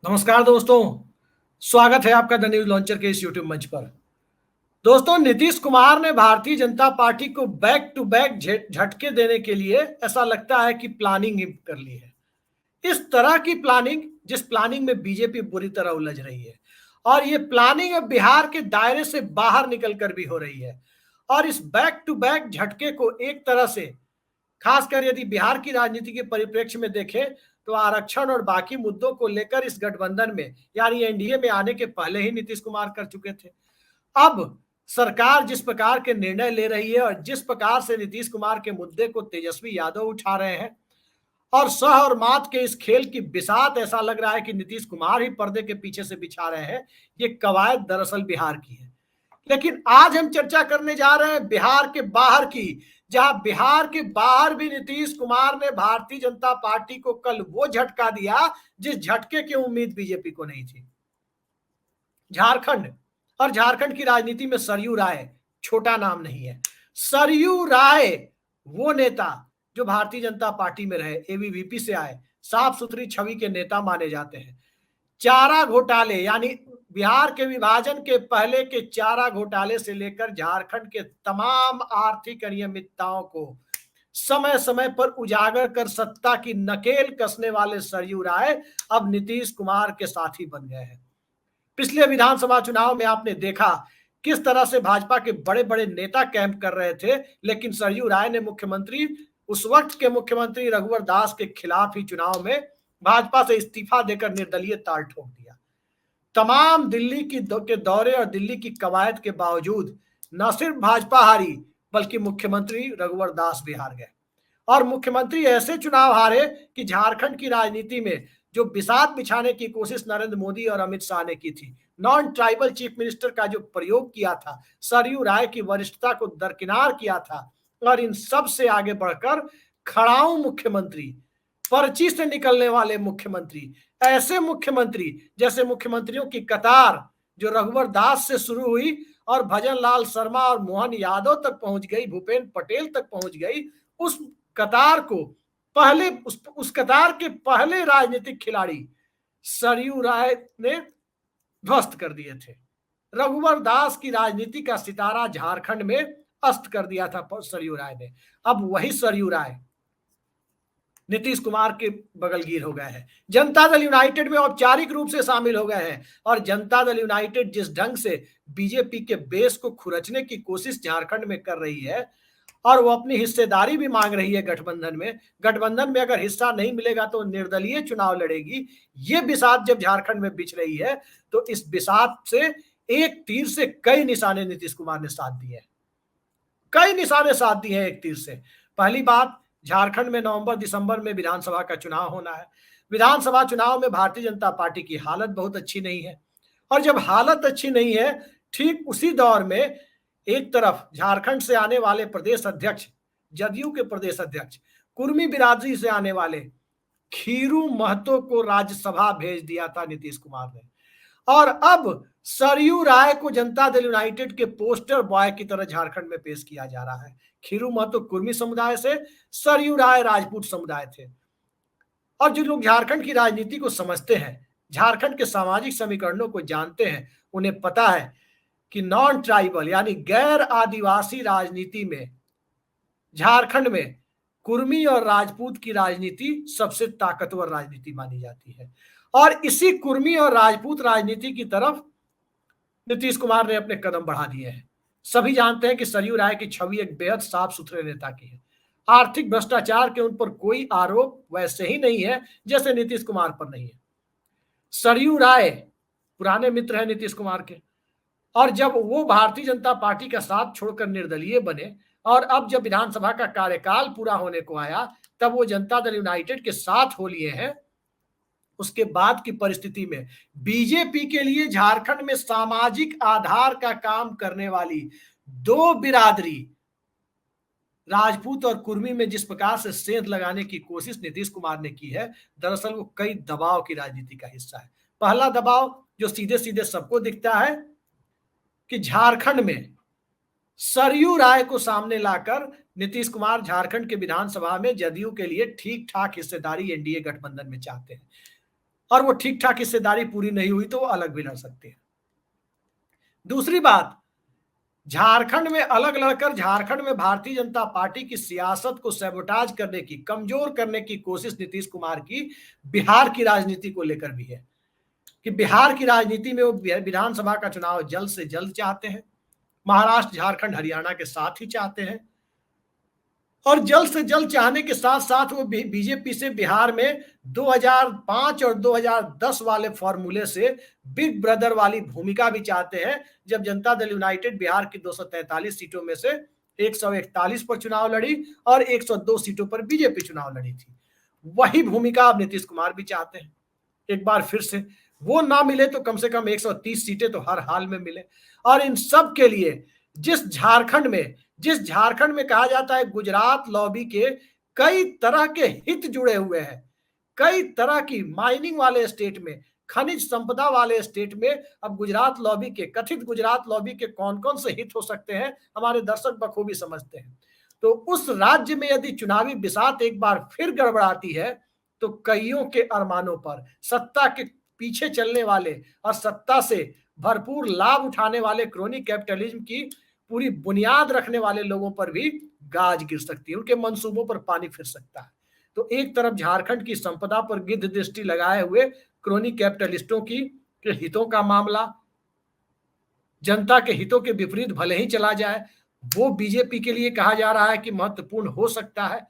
नमस्कार दोस्तों। स्वागत है आपका द न्यूज लॉन्चर के इस यूट्यूब मंच पर। दोस्तों, नीतीश कुमार ने भारतीय जनता पार्टी को बैक टू बैक झटके देने के लिए ऐसा लगता है कि प्लानिंग ही कर ली है। इस तरह की प्लानिंग, जिस प्लानिंग में बीजेपी बुरी तरह उलझ रही है, और ये प्लानिंग अब बिहार के दायरे से बाहर निकलकर भी हो रही है। और इस बैक टू बैक झटके को एक तरह से, खासकर यदि बिहार की राजनीति के परिप्रेक्ष्य में देखें, तो आरक्षण और बाकी मुद्दों को लेकर इस गठबंधन में यानी एनडीए में आने के पहले ही नीतीश कुमार कर चुके थे। अब सरकार जिस प्रकार के निर्णय ले रही है और जिस प्रकार से नीतीश कुमार के मुद्दे को तेजस्वी यादव उठा रहे हैं, और सह और मात के इस खेल की बिसात ऐसा लग रहा है कि नीतीश कुमार ही पर्दे के पीछे से बिछा रहे हैं। ये कवायद दरअसल बिहार की है। लेकिन आज हम चर्चा करने जा रहे हैं बिहार के बाहर की, जहां बिहार के बाहर भी नीतीश कुमार ने भारतीय जनता पार्टी को कल वो झटका दिया जिस झटके की उम्मीद बीजेपी को नहीं थी। झारखंड, और झारखंड की राजनीति में सरयू राय छोटा नाम नहीं है। सरयू राय वो नेता जो भारतीय जनता पार्टी में रहे, एबीवीपी से आए, साफ सुथरी छवि के नेता माने जाते हैं। चारा घोटाले यानी बिहार के विभाजन के पहले के चारा घोटाले से लेकर झारखंड के तमाम आर्थिक अनियमितताओं को समय समय पर उजागर कर सत्ता की नकेल कसने वाले सरयू राय अब नीतीश कुमार के साथी बन गए हैं। पिछले विधानसभा चुनाव में आपने देखा किस तरह से भाजपा के बड़े बड़े नेता कैंप कर रहे थे, लेकिन सरयू राय ने उस वक्त के मुख्यमंत्री रघुवर दास के खिलाफ ही चुनाव में भाजपा से इस्तीफा देकर निर्दलीय ताल ठोक दिया। तमाम दिल्ली के दौरे और दिल्ली की कवायद के बावजूद न सिर्फ भाजपा हारी, बल्कि मुख्यमंत्री रघुवर दास भी हार गए। और मुख्यमंत्री ऐसे चुनाव हारे कि झारखंड की राजनीति में जो बिसात बिछाने की कोशिश नरेंद्र मोदी और अमित शाह ने की थी, नॉन ट्राइबल चीफ मिनिस्टर का जो प्रयोग किया था, सरयू राय की वरिष्ठता को दरकिनार किया था, और इन सब से आगे बढ़कर खड़ाऊ मुख्यमंत्री, पर्ची से निकलने वाले मुख्यमंत्री, ऐसे मुख्यमंत्री जैसे मुख्यमंत्रियों की कतार जो रघुवर दास से शुरू हुई और भजन लाल शर्मा और मोहन यादव तक पहुंच गई, भूपेंद्र पटेल तक पहुंच गई, उस कतार को पहले उस कतार के पहले राजनीतिक खिलाड़ी सरयू राय ने ध्वस्त कर दिए थे। रघुवर दास की राजनीति का सितारा झारखंड में अस्त कर दिया था सरयू राय ने। अब वही सरयू राय नीतीश कुमार के बगलगीर हो गए हैं, जनता दल यूनाइटेड में औपचारिक रूप से शामिल हो गए हैं। और जनता दल यूनाइटेड जिस ढंग से बीजेपी के बेस को खुरचने की कोशिश झारखंड में कर रही है, और वो अपनी हिस्सेदारी भी मांग रही है गठबंधन में अगर हिस्सा नहीं मिलेगा तो निर्दलीय चुनाव लड़ेगी। ये बिसात जब झारखंड में बिछ रही है, तो इस बिसात से एक तीर से कई निशाने नीतीश कुमार ने साध दिए हैं। कई निशाने साध दिए हैं एक तीर से। पहली बात, झारखंड में नवंबर दिसंबर में विधानसभा का चुनाव होना है। विधानसभा चुनाव में भारतीय जनता पार्टी की हालत बहुत अच्छी नहीं है, और जब हालत अच्छी नहीं है, ठीक उसी दौर में एक तरफ झारखंड से आने वाले प्रदेश अध्यक्ष, जदयू के प्रदेश अध्यक्ष, कुर्मी बिरादरी से आने वाले खीरू महतो को राज्यसभा भेज दिया था नीतीश कुमार ने। और अब सरयू राय को जनता दल यूनाइटेड के पोस्टर बॉय की तरह झारखंड में पेश किया जा रहा है। खीरू महतो कुर्मी समुदाय से, सरयू राय राजपूत समुदाय थे। और जो लोग झारखंड की राजनीति को समझते हैं, झारखंड के सामाजिक समीकरणों को जानते हैं, उन्हें पता है कि नॉन ट्राइबल यानी गैर आदिवासी राजनीति में झारखंड में कुर्मी और राजपूत की राजनीति सबसे ताकतवर राजनीति मानी जाती है। और इसी कुर्मी और राजपूत राजनीति की तरफ नीतीश कुमार ने अपने कदम बढ़ा दिए हैं। सभी जानते हैं कि सरयू राय की छवि एक बेहद साफ सुथरे नेता की है। आर्थिक भ्रष्टाचार के उन पर कोई आरोप वैसे ही नहीं है जैसे नीतीश कुमार पर नहीं है। सरयू राय पुराने मित्र हैं नीतीश कुमार के, और जब वो भारतीय जनता पार्टी का साथ छोड़कर निर्दलीय बने, और अब जब विधानसभा का कार्यकाल पूरा होने को आया, तब वो जनता दल यूनाइटेड के साथ हो लिए हैं। उसके बाद की परिस्थिति में बीजेपी के लिए झारखंड में सामाजिक आधार का काम करने वाली दो बिरादरी, राजपूत और कुर्मी में जिस प्रकार से सेंध लगाने की कोशिश नीतीश कुमार ने की है, दरअसल वो कई दबाव की राजनीति का हिस्सा है। पहला दबाव जो सीधे सीधे सबको दिखता है कि झारखंड में सरयू राय को सामने लाकर नीतीश कुमार झारखंड के विधानसभा में जदयू के लिए ठीक ठाक हिस्सेदारी एनडीए गठबंधन में चाहते हैं। और वो ठीक ठाक हिस्सेदारी पूरी नहीं हुई तो वो अलग भी लड़ सकते हैं। दूसरी बात, झारखंड में अलग लड़कर झारखंड में भारतीय जनता पार्टी की सियासत को सैबोटाज करने की, कमजोर करने की कोशिश नीतीश कुमार की बिहार की राजनीति को लेकर भी है कि बिहार की राजनीति में वो विधानसभा का चुनाव जल्द से जल्द चाहते हैं, महाराष्ट्र, झारखंड, हरियाणा के साथ ही चाहते हैं, और जल्द से जल्द चाहने के साथ साथ वो बीजेपी से बिहार में 2005 और 2010 वाले फॉर्मूले से बिग ब्रदर वाली भूमिका भी चाहते हैं, जब जनता दल यूनाइटेड बिहार की 243 सीटों में से 141 पर चुनाव लड़ी और 102 सीटों पर बीजेपी चुनाव लड़ी थी। वही भूमिका अब नीतीश कुमार भी चाहते हैं। एक बार फिर से वो ना मिले तो कम से कम 130 सीटें तो हर हाल में मिले। और इन सब के लिए जिस झारखंड में कहा जाता है गुजरात लॉबी के कई तरह के हित जुड़े हुए हैं, कई तरह की माइनिंग वाले स्टेट में, खनिज संपदा वाले स्टेट में, अब गुजरात लॉबी के, कथित गुजरात लॉबी के कौन कौन से हित हो सकते हैं हमारे दर्शक बखूबी समझते हैं। तो उस राज्य में यदि चुनावी बिसात एक बार फिर गड़बड़ाती है तो कईयों के अरमानों पर, सत्ता के पीछे चलने वाले और सत्ता से भरपूर लाभ उठाने वाले क्रोनी कैपिटलिज्म की पूरी बुनियाद रखने वाले लोगों पर भी गाज गिर सकती है, उनके मंसूबों पर पानी फिर सकता है। तो एक तरफ झारखंड की संपदा पर गिद्ध दृष्टि लगाए हुए क्रोनी कैपिटलिस्टों की के हितों का मामला, जनता के हितों के विपरीत भले ही चला जाए, वो बीजेपी के लिए कहा जा रहा है कि महत्वपूर्ण हो सकता है।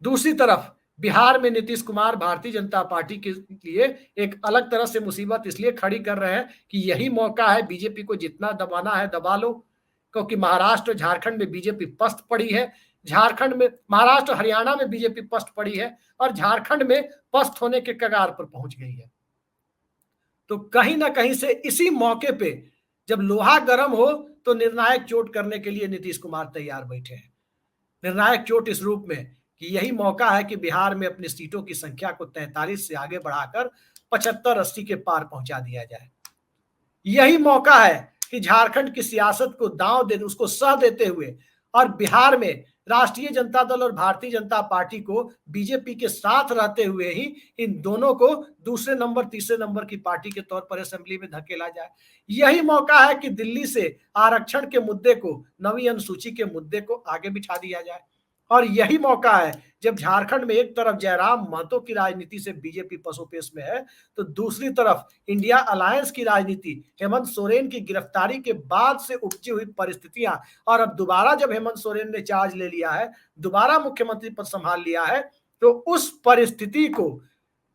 दूसरी तरफ बिहार में नीतीश कुमार भारतीय जनता पार्टी के लिए एक अलग तरह से मुसीबत इसलिए खड़ी कर रहे हैं कि यही मौका है, बीजेपी को जितना दबाना है दबा लो, क्योंकि महाराष्ट्र झारखंड में बीजेपी पस्त पड़ी है, झारखंड में, महाराष्ट्र हरियाणा में बीजेपी पस्त पड़ी है और झारखंड में पस्त होने के कगार पर पहुंच गई है। तो कहीं ना कहीं से इसी मौके पे जब लोहा गर्म हो तो निर्णायक चोट करने के लिए नीतीश कुमार तैयार बैठे हैं। निर्णायक चोट इस रूप में कि यही मौका है कि बिहार में अपनी सीटों की संख्या को 43 से आगे बढ़ाकर 75-80 के पार पहुंचा दिया जाए। यही मौका है कि झारखंड की सियासत को दांव दे, उसको सह देते हुए और बिहार में राष्ट्रीय जनता दल और भारतीय जनता पार्टी को बीजेपी के साथ रहते हुए ही इन दोनों को दूसरे नंबर, तीसरे नंबर की पार्टी के तौर पर असेंबली में धकेला जाए। यही मौका है कि दिल्ली से आरक्षण के मुद्दे को, नवीं अनुसूची के मुद्दे को आगे बिठा दिया जाए। और यही मौका है जब झारखंड में एक तरफ जयराम महतो की राजनीति से बीजेपी पसोपेश में है तो दूसरी तरफ इंडिया अलायंस की राजनीति, हेमंत सोरेन की गिरफ्तारी के बाद से उपजी हुई परिस्थितियां, और अब दोबारा जब हेमंत सोरेन ने चार्ज ले लिया है, दोबारा मुख्यमंत्री पद संभाल लिया है, तो उस परिस्थिति को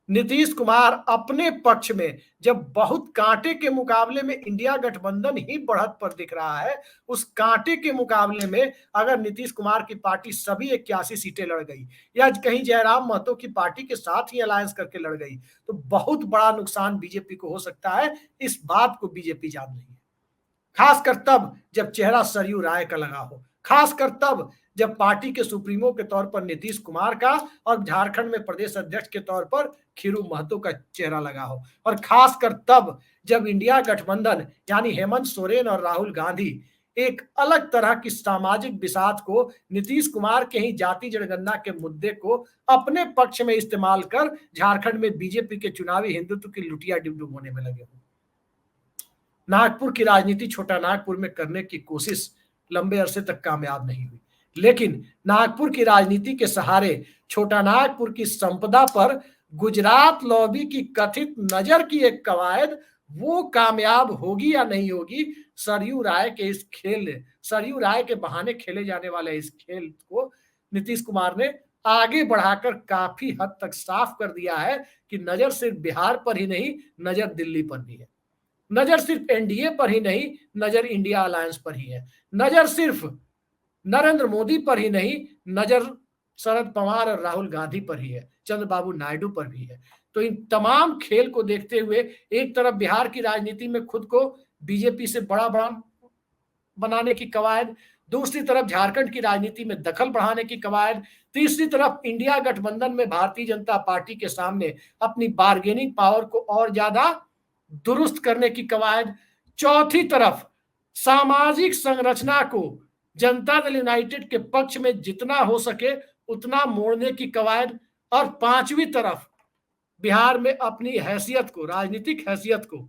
नीतीश कुमार अपने पक्ष में, जब बहुत कांटे के मुकाबले में इंडिया गठबंधन ही बढ़त पर दिख रहा है, उस कांटे के मुकाबले में अगर नीतीश कुमार की पार्टी सभी 81 सीटें लड़ गई या कहीं जयराम महतो की पार्टी के साथ ही अलायंस करके लड़ गई तो बहुत बड़ा नुकसान बीजेपी को हो सकता है। इस बात को बीजेपी जान रही है, खासकर तब जब चेहरा सरयू राय का लगा हो, खासकर तब जब पार्टी के सुप्रीमो के तौर पर नीतीश कुमार का और झारखंड में प्रदेश अध्यक्ष के तौर पर खीरू महतो का चेहरा लगा हो, और खासकर तब जब इंडिया गठबंधन यानी हेमंत सोरेन और राहुल गांधी एक अलग तरह की सामाजिक बिसात को, नीतीश कुमार के ही जाति जनगणना के मुद्दे को अपने पक्ष में इस्तेमाल कर झारखंड में बीजेपी के चुनावी हिंदुत्व की लुटिया डिब्डूब होने में लगे हो। नागपुर की राजनीति छोटा नागपुर में करने की कोशिश लंबे अरसे तक कामयाब नहीं हुई, लेकिन नागपुर की राजनीति के सहारे छोटा नागपुर की संपदा पर गुजरात लॉबी की कथित नजर की एक कवायद, वो कामयाब होगी या नहीं होगी, सरयू राय के इस खेल, सरयू राय के बहाने खेले जाने वाले इस खेल को नीतीश कुमार ने आगे बढ़ाकर काफी हद तक साफ कर दिया है कि नजर सिर्फ बिहार पर ही नहीं, नजर दिल्ली पर भी है, नजर सिर्फ एनडीए पर ही नहीं, नजर इंडिया अलायंस पर ही है, नजर सिर्फ नरेंद्र मोदी पर ही नहीं, नजर शरद पवार और राहुल गांधी पर ही है, चंद्रबाबू नायडू पर भी है। तो इन तमाम खेल को देखते हुए एक तरफ बिहार की राजनीति में खुद को बीजेपी से बड़ा बनाने की कवायद, दूसरी तरफ झारखंड की राजनीति में दखल बढ़ाने की कवायद, तीसरी तरफ इंडिया गठबंधन में भारतीय जनता पार्टी के सामने अपनी बार्गेनिंग पावर को और ज्यादा दुरुस्त करने की कवायद, चौथी तरफ सामाजिक संरचना को जनता दल यूनाइटेड के पक्ष में जितना हो सके उतना मोड़ने की कवायद, और पांचवी तरफ बिहार में अपनी हैसियत को, राजनीतिक हैसियत को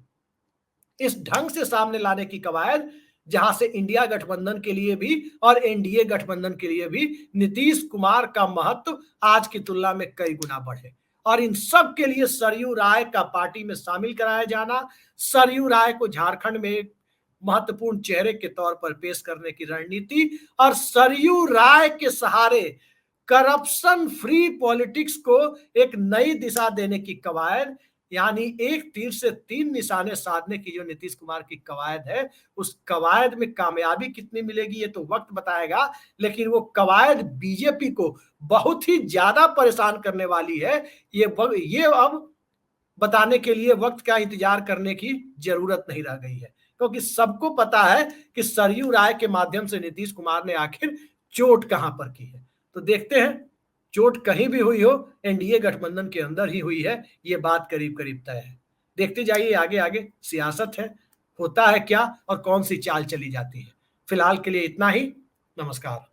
इस ढंग से सामने लाने की कवायद, जहां से इंडिया गठबंधन के लिए भी और एनडीए गठबंधन के लिए भी नीतीश कुमार का महत्व आज की तुलना में कई गुना बढ़े। और इन सब के लिए सरयू राय का पार्टी में शामिल कराया जाना, सरयू राय को झारखंड में एक महत्वपूर्ण चेहरे के तौर पर पेश करने की रणनीति और सरयू राय के सहारे करप्शन फ्री पॉलिटिक्स को एक नई दिशा देने की कवायद, यानी एक तीर से तीन निशाने साधने की जो नीतीश कुमार की कवायद है, उस कवायद में कामयाबी कितनी मिलेगी ये तो वक्त बताएगा, लेकिन वो कवायद बीजेपी को बहुत ही ज्यादा परेशान करने वाली है। ये अब बताने के लिए वक्त का इंतजार करने की जरूरत नहीं रह गई है, क्योंकि सबको पता है कि सरयू राय के माध्यम से नीतीश कुमार ने आखिर चोट कहां पर की है। तो देखते हैं, चोट कहीं भी हुई हो, एनडीए गठबंधन के अंदर ही हुई है, ये बात करीब करीब तय है। देखते जाइए आगे आगे सियासत है, होता है क्या और कौन सी चाल चली जाती है। फिलहाल के लिए इतना ही। नमस्कार।